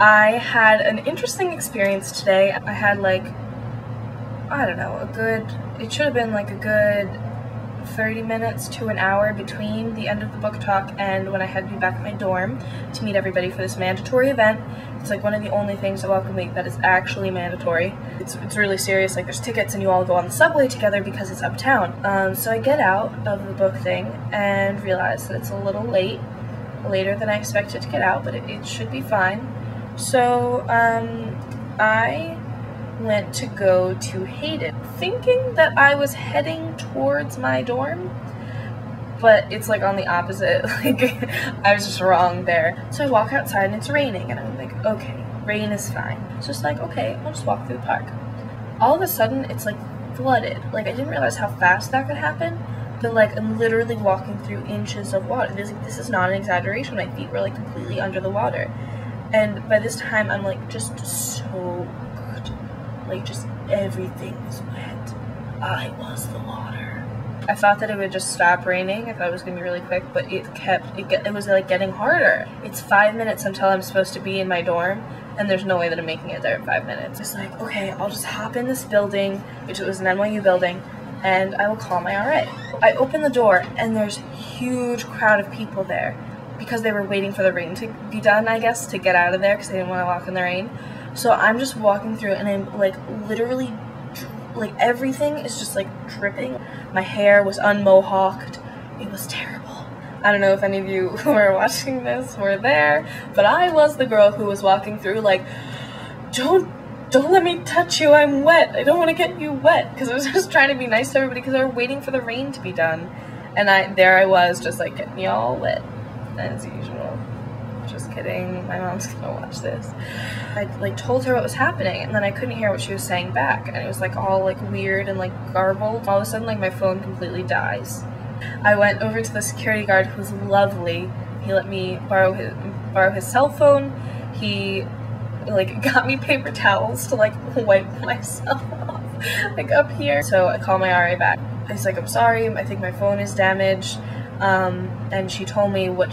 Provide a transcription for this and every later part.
I had an interesting experience today. I had like, I don't know, it should have been like a good 30 minutes to an hour between the end of the book talk and when I had to be back at my dorm to meet everybody for this mandatory event. It's like one of the only things at Welcome Week that is actually mandatory. It's really serious, like there's tickets and you all go on the subway together because it's uptown. So I get out of the book thing and realize that it's a little later than I expected to get out, but it should be fine. So I went to go to Hayden, thinking that I was heading towards my dorm, but it's like on the opposite. Like I was just wrong there. So I walk outside and it's raining and I'm like, okay, rain is fine. It's just like, okay, I'll just walk through the park. All of a sudden it's like flooded. Like I didn't realize how fast that could happen, but like I'm literally walking through inches of water. This is not an exaggeration. My feet were like completely under the water. And by this time, I'm like just soaked. Like just everything was wet. I was the water. I thought that it would just stop raining. I thought it was gonna be really quick, but it was like getting harder. It's 5 minutes until I'm supposed to be in my dorm, and there's no way that I'm making it there in 5 minutes. It's like, okay, I'll just hop in this building, which it was an NYU building, and I will call my RA. I open the door, and there's a huge crowd of people there, because they were waiting for the rain to be done, I guess, to get out of there because they didn't want to walk in the rain. So I'm just walking through and I'm like literally, like everything is just like dripping. My hair was unmohawked. It was terrible. I don't know if any of you who are watching this were there, but I was the girl who was walking through like, don't let me touch you, I'm wet. I don't want to get you wet, because I was just trying to be nice to everybody because they were waiting for the rain to be done. And there I was just like getting you all wet. As usual. Just kidding. My mom's gonna watch this. I like told her what was happening and then I couldn't hear what she was saying back and it was like all like weird and like garbled. All of a sudden like my phone completely dies. I went over to the security guard who was lovely. He let me borrow his cell phone. He like got me paper towels to like wipe myself off like up here. So I called my RA back. I was like, I'm sorry, I think my phone is damaged. And she told me what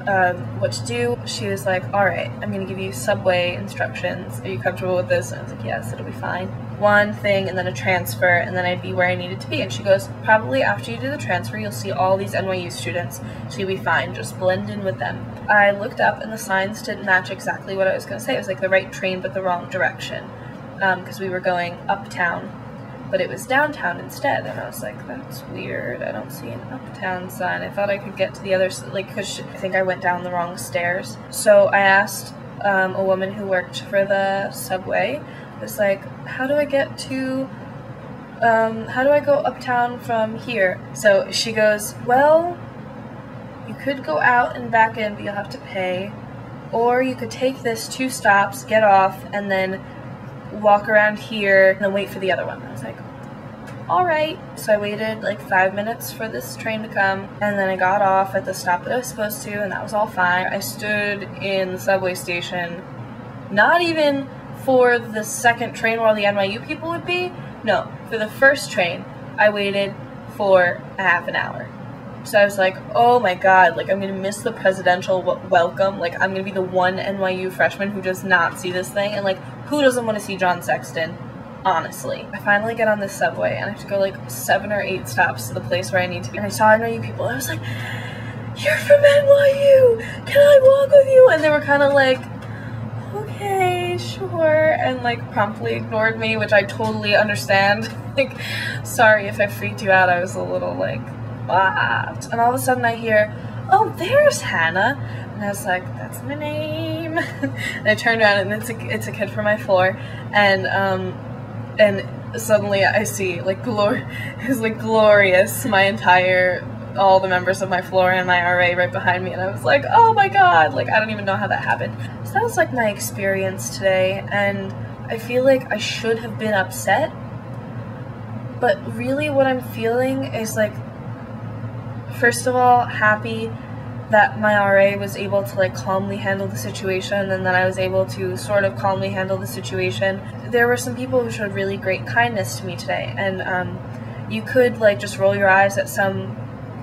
to do. She was like, alright, I'm gonna give you subway instructions. Are you comfortable with this? And I was like, yes, it'll be fine. One thing and then a transfer and then I'd be where I needed to be. And she goes, probably after you do the transfer, you'll see all these NYU students, so you'll be fine. Just blend in with them. I looked up and the signs didn't match exactly what I was gonna say. It was like the right train but the wrong direction. Because we were going uptown. But it was downtown instead, and I was like, that's weird, I don't see an uptown sign. I thought I could get to the other, like, because I think I went down the wrong stairs. So I asked a woman who worked for the subway, I was like, how do I get to, how do I go uptown from here? So she goes, well, you could go out and back in, but you'll have to pay, or you could take this 2 stops, get off, and then walk around here and then wait for the other one. I was like, alright. So I waited like 5 minutes for this train to come and then I got off at the stop that I was supposed to and that was all fine. I stood in the subway station, not even for the second train where all the NYU people would be, no, for the first train I waited for a half an hour. So I was like, oh my god, like I'm gonna miss the presidential welcome, like I'm gonna be the one NYU freshman who does not see this thing, and like who doesn't want to see John Sexton, honestly. I finally get on this subway and I have to go like 7 or 8 stops to the place where I need to be, and I saw NYU people, I was like, you're from NYU, can I walk with you? And they were kind of like, okay, sure, and like promptly ignored me, which I totally understand. Like, sorry if I freaked you out, I was a little like, what? And all of a sudden I hear, oh, there's Hannah. And I was like, that's my name. And I turned around and it's a kid from my floor. And suddenly I see like it's like glorious, all the members of my floor and my RA right behind me. And I was like, oh my god, like I don't even know how that happened. So that was like my experience today. And I feel like I should have been upset. But really what I'm feeling is like, first of all, happy that my RA was able to like calmly handle the situation and that I was able to sort of calmly handle the situation. There were some people who showed really great kindness to me today, and you could like just roll your eyes at some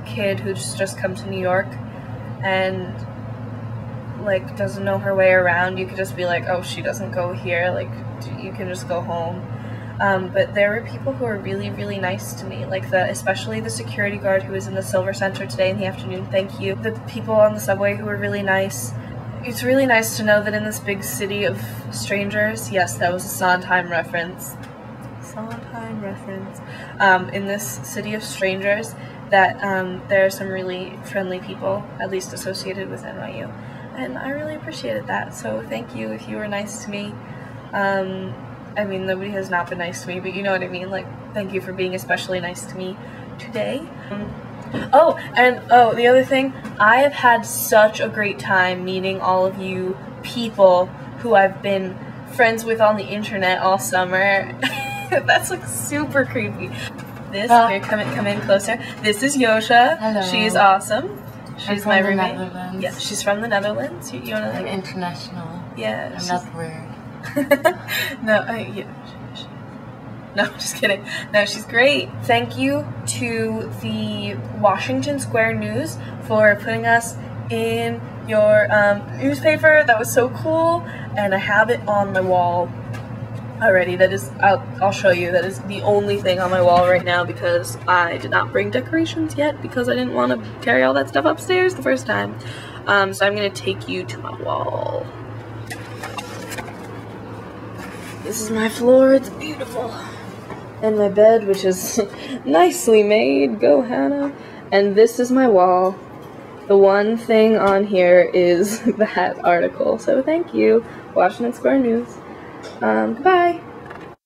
kid who's just come to New York and like doesn't know her way around, you could just be like, oh, she doesn't go here, like you can just go home. But there were people who were really, really nice to me, like especially the security guard who was in the Silver Center today in the afternoon, thank you. The people on the subway who were really nice. It's really nice to know that in this big city of strangers, yes, that was a Sondheim reference. Sondheim reference. In this city of strangers, that there are some really friendly people, at least associated with NYU. And I really appreciated that, so thank you if you were nice to me. I mean, nobody has not been nice to me, but you know what I mean, like, thank you for being especially nice to me today. The other thing, I have had such a great time meeting all of you people who I've been friends with on the internet all summer. That's like super creepy. Here, come in closer. This is Yosha. Hello. She's awesome. She's my roommate. Netherlands. Yeah, she's from the Netherlands. You wanna? I'm international. Yeah. I'm not weird. No, no, just kidding. No, she's great. Thank you to the Washington Square News for putting us in your newspaper. That was so cool, and I have it on my wall already. That is, I'll show you. That is the only thing on my wall right now because I did not bring decorations yet because I didn't want to carry all that stuff upstairs the first time. So I'm gonna take you to my wall. This is my floor, it's beautiful. And my bed, which is nicely made, go Hannah. And this is my wall. The one thing on here is that article. So thank you, Washington Square News. Goodbye.